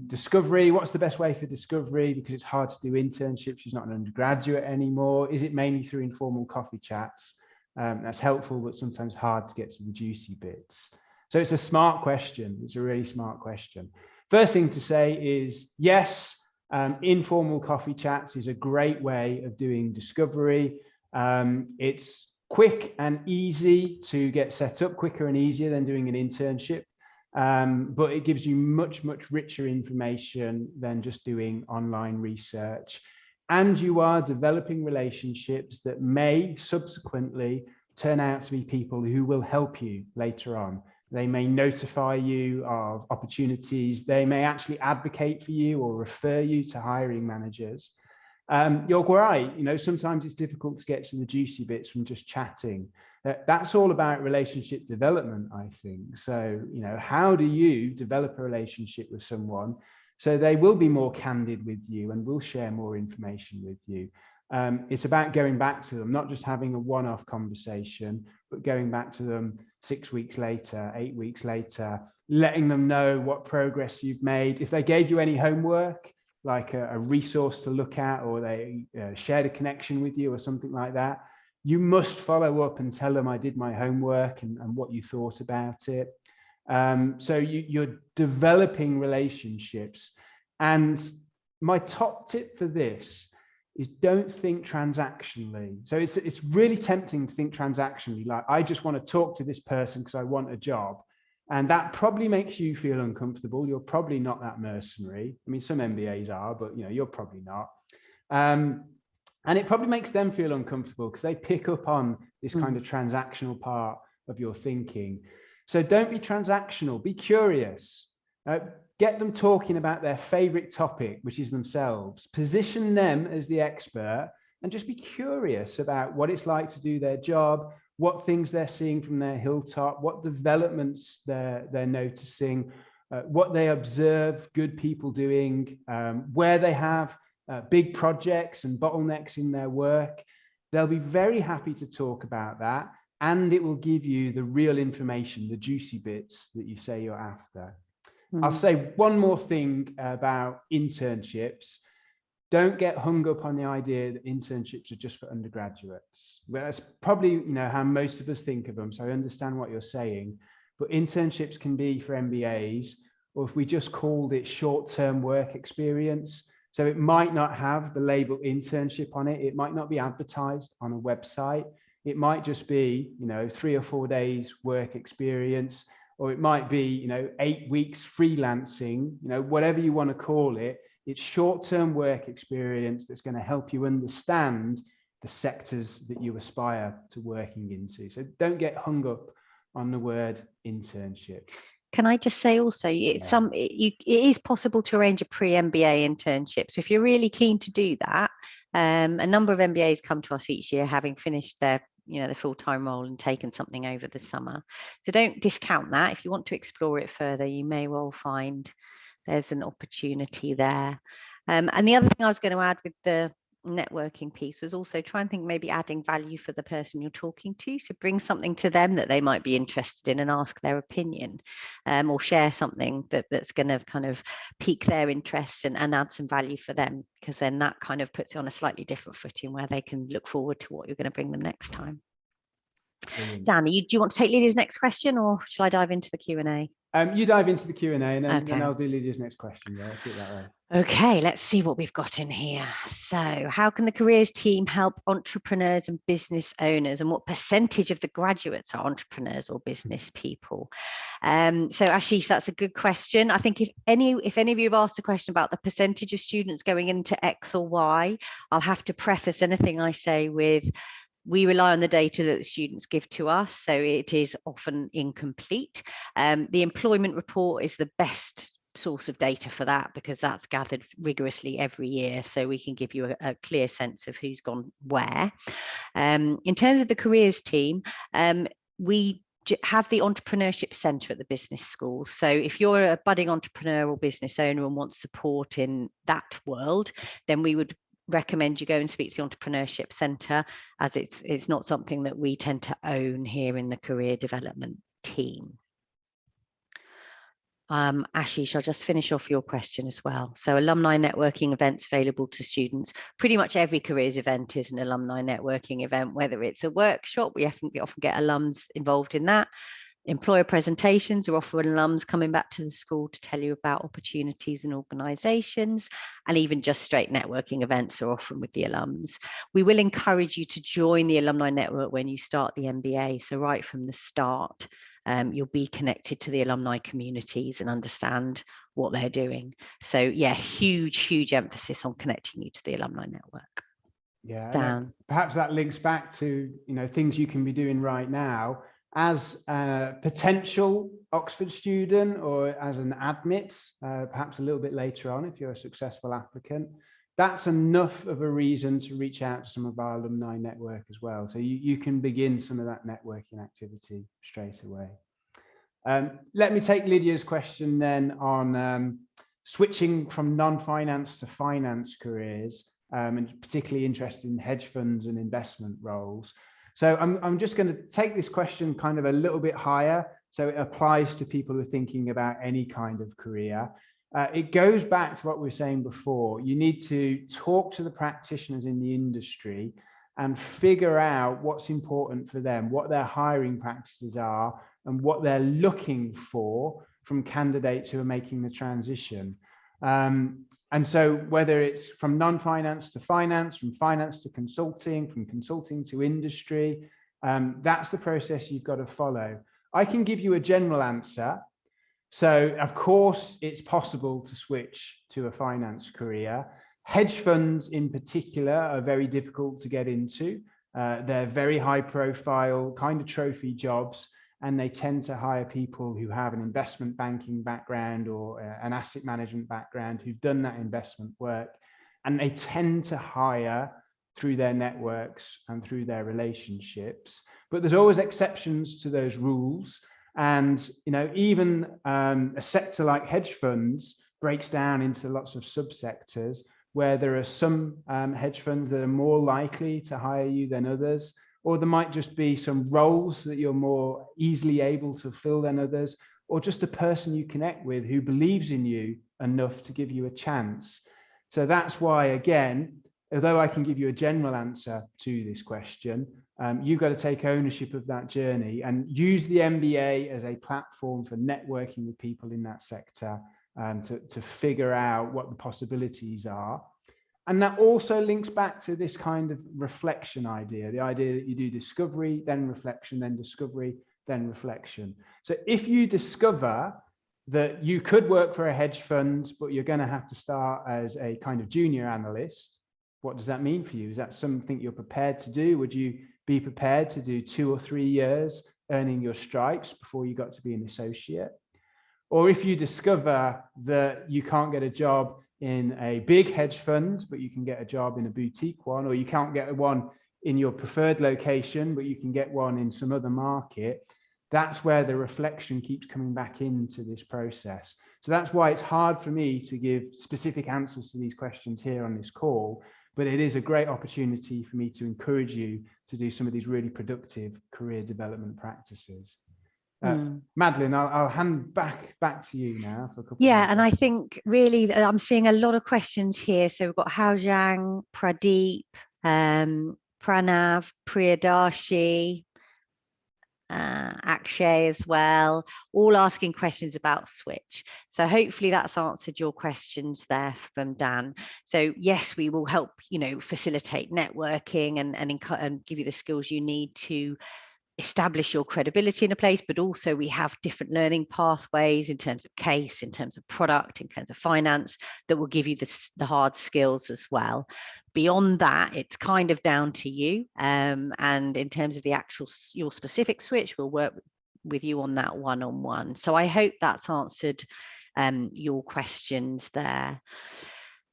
discovery. What's the best way for discovery? Because it's hard to do internships. She's not an undergraduate anymore. Is it mainly through informal coffee chats? That's helpful, but sometimes hard to get to the juicy bits. So it's a smart question. It's a really smart question. First thing to say is yes, informal coffee chats is a great way of doing discovery. It's quick and easy to get set up, quicker and easier than doing an internship. But it gives you much, much richer information than just doing online research. And you are developing relationships that may subsequently turn out to be people who will help you later on. They may notify you of opportunities. They may actually advocate for you or refer you to hiring managers. You're right. Sometimes it's difficult to get to the juicy bits from just chatting. That's all about relationship development, I think. So, how do you develop a relationship with someone so they will be more candid with you and will share more information with you? It's about going back to them, not just having a one-off conversation, but going back to them 6 weeks later, 8 weeks later, letting them know what progress you've made. If they gave you any homework, like a resource to look at, or they shared a connection with you or something like that, you must follow up and tell them I did my homework and what you thought about it. So you're developing relationships. And my top tip for this is don't think transactionally. So it's really tempting to think transactionally, like I just want to talk to this person because I want a job. And that probably makes you feel uncomfortable. You're probably not that mercenary. I mean, some MBAs are, but you're probably not. And it probably makes them feel uncomfortable because they pick up on this kind of transactional part of your thinking. So don't be transactional, be curious. Get them talking about their favorite topic, which is themselves. Position them as the expert and just be curious about what it's like to do their job, what things they're seeing from their hilltop, what developments they're noticing, what they observe good people doing, where they have big projects and bottlenecks in their work. They'll be very happy to talk about that, and it will give you the real information, the juicy bits that you say you're after. I'll say one more thing about internships. Don't get hung up on the idea that internships are just for undergraduates. Well, that's probably how most of us think of them. So I understand what you're saying, but internships can be for MBAs, or if we just called it short-term work experience. So it might not have the label internship on it. It might not be advertised on a website. It might just be 3 or 4 days work experience, or it might be 8 weeks freelancing, whatever you want to call it. It's short-term work experience that's going to help you understand the sectors that you aspire to working into. So don't get hung up on the word internship. Can I just say also, it is possible to arrange a pre-MBA internship. So if you're really keen to do that, a number of MBAs come to us each year having finished their the full-time role and taken something over the summer. So don't discount that. If you want to explore it further, you may well find there's an opportunity there. And the other thing I was going to add with the networking piece was also try and think maybe adding value for the person you're talking to. So bring something to them that they might be interested in and ask their opinion, or share something that's going to kind of pique their interest and add some value for them, because then that kind of puts it on a slightly different footing where they can look forward to what you're going to bring them next time. Danny, do you want to take Lydia's next question, or shall I dive into the Q&A? You dive into the Q&A and then I'll do Lydia's next question. Yeah, let's do it that way. Okay, let's see what we've got in here. So how can the careers team help entrepreneurs and business owners, and what percentage of the graduates are entrepreneurs or business people? So Ashish, that's a good question. I think if any of you have asked a question about the percentage of students going into X or Y, I'll have to preface anything I say with, we rely on the data that the students give to us, so it is often incomplete. The employment report is the best source of data for that, because that's gathered rigorously every year, so we can give you a clear sense of who's gone where. In terms of the careers team, we have the Entrepreneurship Center at the business school. So if you're a budding entrepreneur or business owner and want support in that world, then we would recommend you go and speak to the Entrepreneurship Center, as it's not something that we tend to own here in the career development team. Ashish, I'll just finish off your question as well. So alumni networking events available to students. Pretty much every careers event is an alumni networking event, whether it's a workshop, we often get alums involved in that. Employer presentations are often alums coming back to the school to tell you about opportunities and organisations, and even just straight networking events are often with the alums. We will encourage you to join the alumni network when you start the MBA. So right from the start, you'll be connected to the alumni communities and understand what they're doing. So yeah, huge emphasis on connecting you to the alumni network. Yeah, perhaps that links back to things you can be doing right now. as a potential Oxford student or as an admit, perhaps a little bit later on if you're a successful applicant, that's enough of a reason to reach out to some of our alumni network as well. So you can begin some of that networking activity straight away. Let me take Lydia's question then on switching from non-finance to finance careers, and particularly interested in hedge funds and investment roles. So I'm just going to take this question kind of a little bit higher, so it applies to people who are thinking about any kind of career. It goes back to what we were saying before. You need to talk to the practitioners in the industry and figure out what's important for them, what their hiring practices are, and what they're looking for from candidates who are making the transition. And so whether it's from non-finance to finance, from finance to consulting, from consulting to industry, that's the process you've got to follow. I can give you a general answer. So of course, it's possible to switch to a finance career. Hedge funds in particular are very difficult to get into. They're very high profile, kind of trophy jobs, and they tend to hire people who have an investment banking background or an asset management background who've done that investment work. And they tend to hire through their networks and through their relationships. But there's always exceptions to those rules. And even a sector like hedge funds breaks down into lots of subsectors where there are some hedge funds that are more likely to hire you than others. Or there might just be some roles that you're more easily able to fill than others, or just a person you connect with who believes in you enough to give you a chance. So that's why, again, although I can give you a general answer to this question, you've got to take ownership of that journey and use the MBA as a platform for networking with people in that sector to figure out what the possibilities are. And that also links back to this kind of reflection idea, the idea that you do discovery, then reflection, then discovery, then reflection. So if you discover that you could work for a hedge fund, but you're going to have to start as a kind of junior analyst, what does that mean for you? Is that something you're prepared to do? Would you be prepared to do 2 or 3 years earning your stripes before you got to be an associate? Or if you discover that you can't get a job in a big hedge fund, but you can get a job in a boutique one, or you can't get one in your preferred location, but you can get one in some other market, that's where the reflection keeps coming back into this process. So that's why it's hard for me to give specific answers to these questions here on this call, but it is a great opportunity for me to encourage you to do some of these really productive career development practices. Madeline, I'll hand back to you now for a couple. Yeah, and I think really I'm seeing a lot of questions here. So we've got Haojang, Pradeep, Pranav, Priyadarshi, Akshay as well, all asking questions about switch. So hopefully that's answered your questions there from Dan. So yes, we will help, facilitate networking and give you the skills you need to establish your credibility in a place, but also we have different learning pathways in terms of case, in terms of product, in terms of finance, that will give you the hard skills as well. Beyond that, it's kind of down to you. And in terms of your specific switch, we'll work with you on that one-on-one. So I hope that's answered your questions there.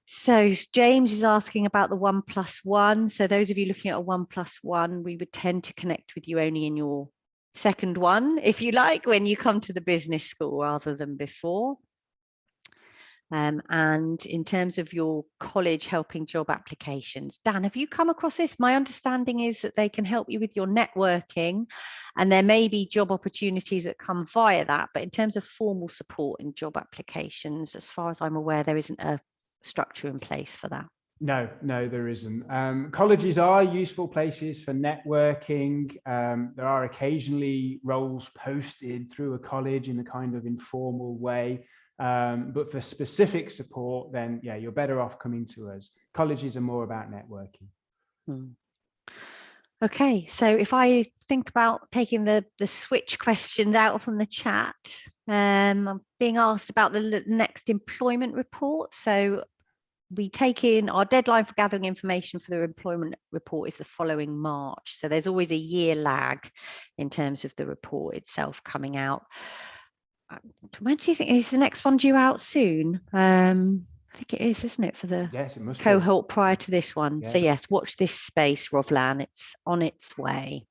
So James is asking about the 1+1. So those of you looking at a 1+1, we would tend to connect with you only in your second one, if you like, when you come to the business school rather than before. And in terms of your college helping job applications, Dan, have you come across this? My understanding is that they can help you with your networking, and there may be job opportunities that come via that. But in terms of formal support in job applications, as far as I'm aware, there isn't a structure in place for that. No, there isn't. Colleges are useful places for networking. There are occasionally roles posted through a college in a kind of informal way. But for specific support, then yeah, you're better off coming to us. Colleges are more about networking. Okay, so if I think about taking the switch questions out from the chat, I'm being asked about the next employment report. So we take in our deadline for gathering information for the employment report is the following March. So there's always a year lag in terms of the report itself coming out. When do you think is the next one due out soon? I think it is, isn't it, for the Yes, it must cohort prior to this one? Yeah. So yes, watch this space, Rovlan. It's on its way.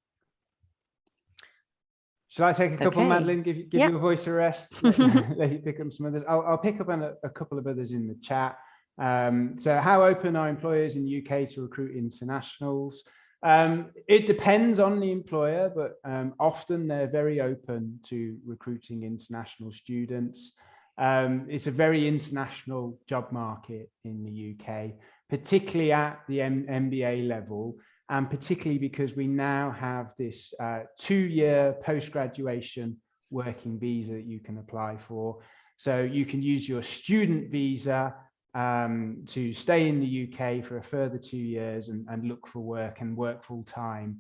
Shall I take a couple, Okay. Madeline? Give you a voice of rest. Let you pick up some others. I'll pick up on a couple of others in the chat. So how open are employers in the UK to recruit internationals? It depends on the employer, but often they're very open to recruiting international students. It's a very international job market in the UK, particularly at the MBA level, and particularly because we now have this 2-year post-graduation working visa that you can apply for. So you can use your student visa to stay in the UK for a further 2 years and look for work and work full time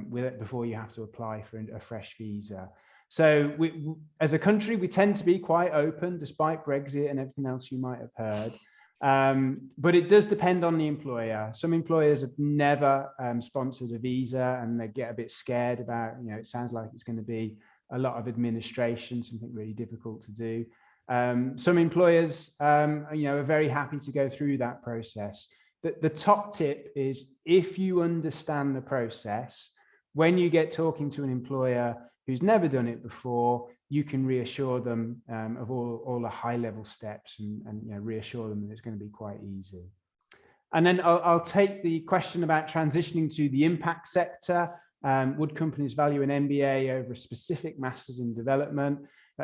with it before you have to apply for a fresh visa. So as a country, we tend to be quite open despite Brexit and everything else you might have heard. But it does depend on the employer. Some employers have never sponsored a visa and they get a bit scared about, it sounds like it's going to be a lot of administration, something really difficult to do. Some employers, are very happy to go through that process. The top tip is, if you understand the process, when you get talking to an employer who's never done it before, you can reassure them of all the high-level steps and reassure them that it's going to be quite easy. And then I'll take the question about transitioning to the impact sector. Would companies value an MBA over a specific master's in development?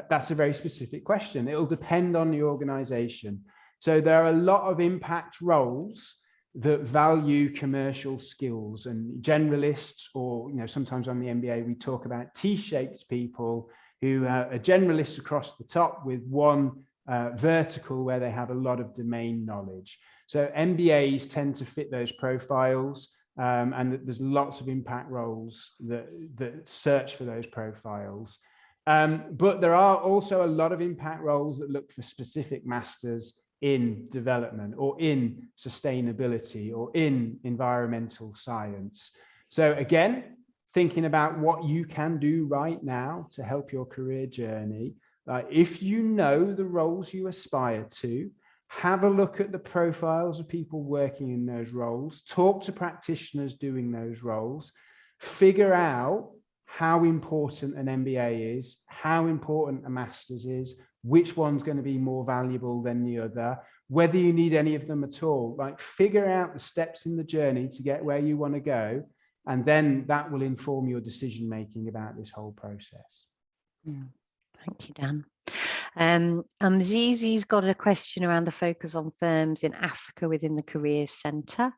That's a very specific question. It'll depend on the organization. So there are a lot of impact roles that value commercial skills, and generalists, or sometimes on the MBA we talk about T-shaped people who are generalists across the top with one vertical where they have a lot of domain knowledge. So MBAs tend to fit those profiles, and there's lots of impact roles that search for those profiles. But there are also a lot of impact roles that look for specific masters in development or in sustainability or in environmental science. So again, thinking about what you can do right now to help your career journey. If you know the roles you aspire to, have a look at the profiles of people working in those roles, talk to practitioners doing those roles, figure out how important an MBA is, how important a master's is, which one's going to be more valuable than the other, whether you need any of them at all. Figure out the steps in the journey to get where you want to go, and then that will inform your decision making about this whole process. Thank you, Dan. Zizi's got a question around the focus on firms in Africa within the Careers Centre.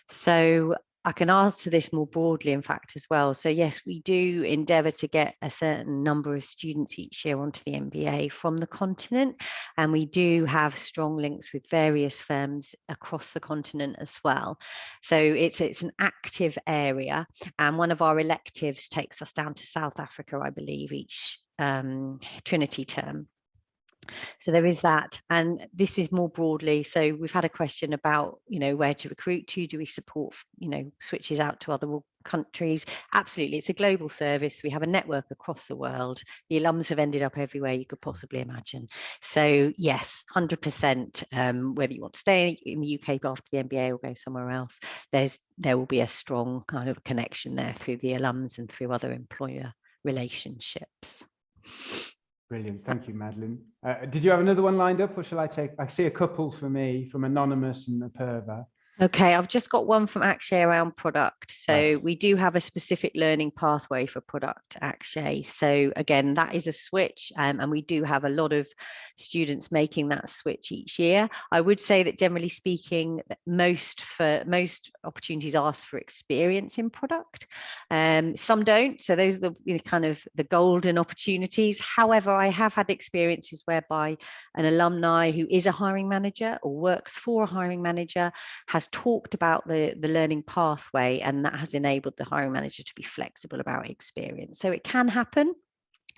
So I can answer this more broadly, in fact, as well. So yes, we do endeavour to get a certain number of students each year onto the MBA from the continent, and we do have strong links with various firms across the continent as well. So it's an active area, and one of our electives takes us down to South Africa, I believe, each Trinity term. So there is that, and this is more broadly. So we've had a question about, where to recruit to. Do we support, switches out to other countries? Absolutely, it's a global service. We have a network across the world. The alums have ended up everywhere you could possibly imagine. So yes, 100%. Whether you want to stay in the UK after the MBA or go somewhere else, there will be a strong kind of connection there through the alums and through other employer relationships. Brilliant. Thank you, Madeline. Did you have another one lined up, or shall I take? I see a couple for me from Anonymous and Apurva. Okay, I've just got one from Akshay around product. So Right. We do have a specific learning pathway for product, Akshay. So again, that is a switch, and we do have a lot of students making that switch each year. I would say that generally speaking, most opportunities ask for experience in product. Some don't. So those are the kind of the golden opportunities. However, I have had experiences whereby an alumni who is a hiring manager or works for a hiring manager has talked about the learning pathway, and that has enabled the hiring manager to be flexible about experience. So it can happen.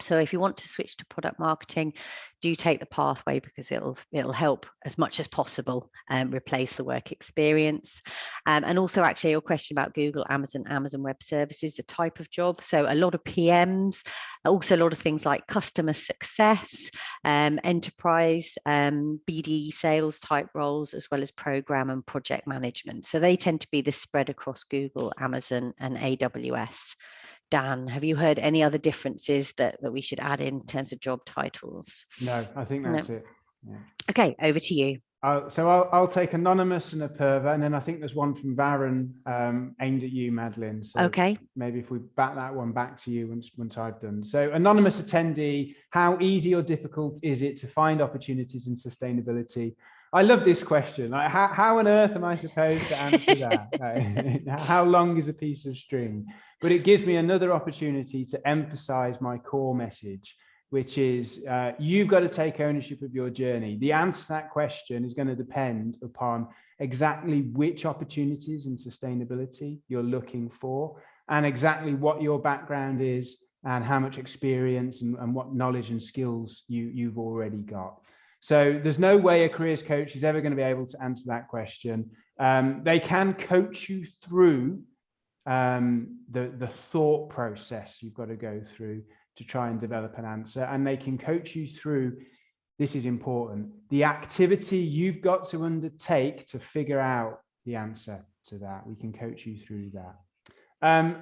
So if you want to switch to product marketing, do take the pathway, because it'll help as much as possible replace the work experience. And also, actually, your question about Google, Amazon Web Services, the type of job. So a lot of PMs, also a lot of things like customer success, enterprise, BD sales type roles, as well as program and project management. So they tend to be the spread across Google, Amazon, and AWS. Dan, have you heard any other differences that we should add in terms of job titles? No, I think that's it. Yeah. Okay, over to you. So I'll take Anonymous and Apurva, and then I think there's one from Varun aimed at you, Madeline. So okay. Maybe if we back that one back to you once I've done. So Anonymous attendee, how easy or difficult is it to find opportunities in sustainability? I love this question. Like, how on earth am I supposed to answer that? How long is a piece of string? But it gives me another opportunity to emphasize my core message, which is you've got to take ownership of your journey. The answer to that question is going to depend upon exactly which opportunities in sustainability you're looking for, and exactly what your background is, and how much experience and what knowledge and skills you've already got. So there's no way a careers coach is ever going to be able to answer that question. They can coach you through the thought process you've got to go through to try and develop an answer, and they can coach you through, this is important, the activity you've got to undertake to figure out the answer to that. We can coach you through that.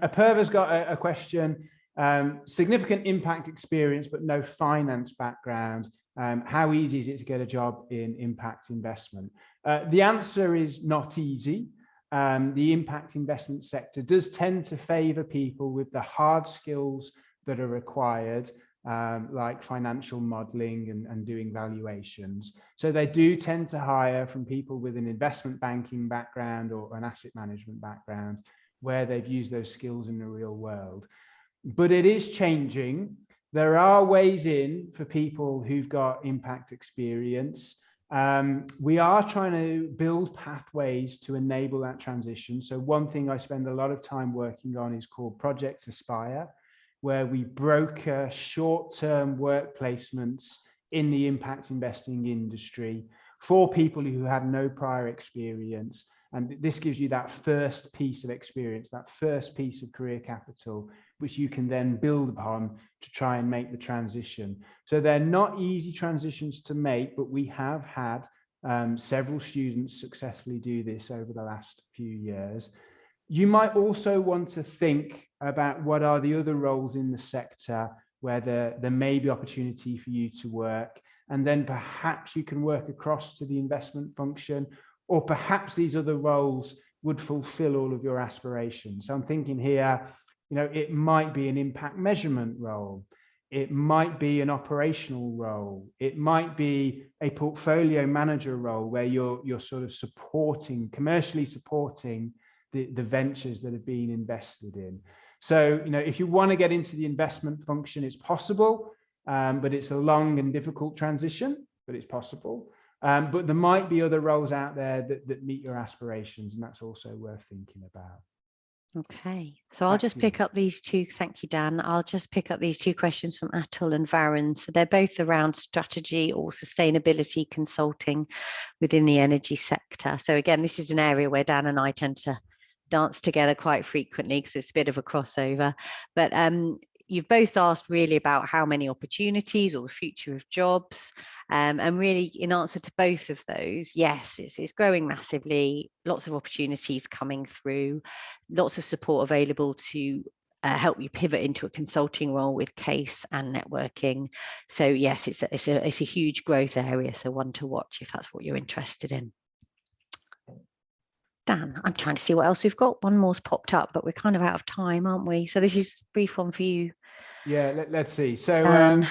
Apurva's got a question, significant impact experience but no finance background. How easy is it to get a job in impact investment? The answer is not easy. The impact investment sector does tend to favor people with the hard skills that are required, like financial modeling and doing valuations. So they do tend to hire from people with an investment banking background or an asset management background, where they've used those skills in the real world. But it is changing. There are ways in for people who've got impact experience. We are trying to build pathways to enable that transition. So one thing I spend a lot of time working on is called Project Aspire, where we broker short-term work placements in the impact investing industry for people who had no prior experience. And this gives you that first piece of experience, that first piece of career capital, which you can then build upon to try and make the transition. So they're not easy transitions to make, but we have had several students successfully do this over the last few years. You might also want to think about what are the other roles in the sector where there may be opportunity for you to work, and then perhaps you can work across to the investment function, or perhaps these other roles would fulfill all of your aspirations. So I'm thinking here, it might be an impact measurement role. It might be an operational role. It might be a portfolio manager role where you're sort of commercially supporting the ventures that have been invested in. So, if you want to get into the investment function, it's possible, but it's a long and difficult transition, but it's possible. But there might be other roles out there that meet your aspirations, and that's also worth thinking about. Okay, so I'll just pick up these two. Thank you, Dan. I'll just pick up these two questions from Atul and Varun. So they're both around strategy or sustainability consulting within the energy sector. So again, this is an area where Dan and I tend to dance together quite frequently because it's a bit of a crossover. But you've both asked really about how many opportunities or the future of jobs. And really, in answer to both of those, yes, it's growing massively, lots of opportunities coming through, lots of support available to help you pivot into a consulting role with case and networking. So yes, it's a huge growth area, so one to watch if that's what you're interested in. Dan, I'm trying to see what else we've got. One more's popped up, but we're kind of out of time, aren't we? So this is a brief one for you. Yeah, let's see. So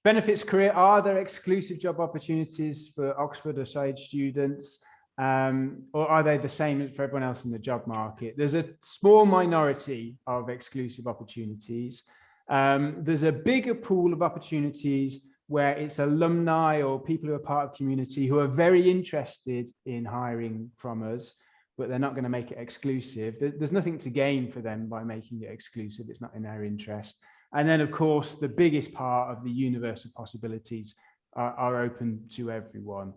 benefits career, are there exclusive job opportunities for Oxford or Sage students? Or are they the same as for everyone else in the job market? There's a small minority of exclusive opportunities. There's a bigger pool of opportunities where it's alumni or people who are part of community who are very interested in hiring from us, but they're not going to make it exclusive. There's nothing to gain for them by making it exclusive. It's not in their interest. And then, of course, the biggest part of the universe of possibilities are open to everyone.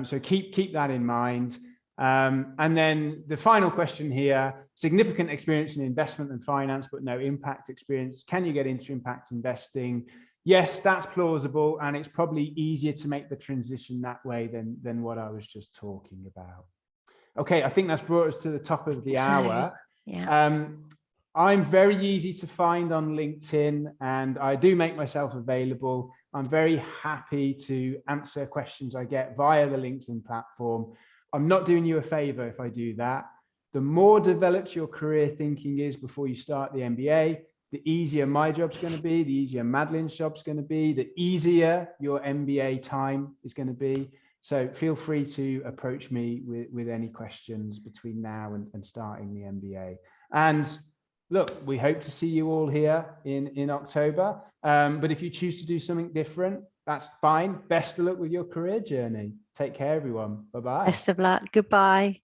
So keep that in mind. And then the final question here, significant experience in investment and finance, but no impact experience. Can you get into impact investing? Yes, that's plausible. And it's probably easier to make the transition that way than what I was just talking about. Okay, I think that's brought us to the top of the hour. Yeah. I'm very easy to find on LinkedIn, and I do make myself available. I'm very happy to answer questions I get via the LinkedIn platform. I'm not doing you a favor if I do that. The more developed your career thinking is before you start the MBA, the easier my job's going to be, the easier Madeline's job's going to be, the easier your MBA time is going to be. So feel free to approach me with any questions between now and starting the MBA. And look, we hope to see you all here in October. But if you choose to do something different, that's fine. Best of luck with your career journey. Take care, everyone. Bye-bye. Best of luck. Goodbye.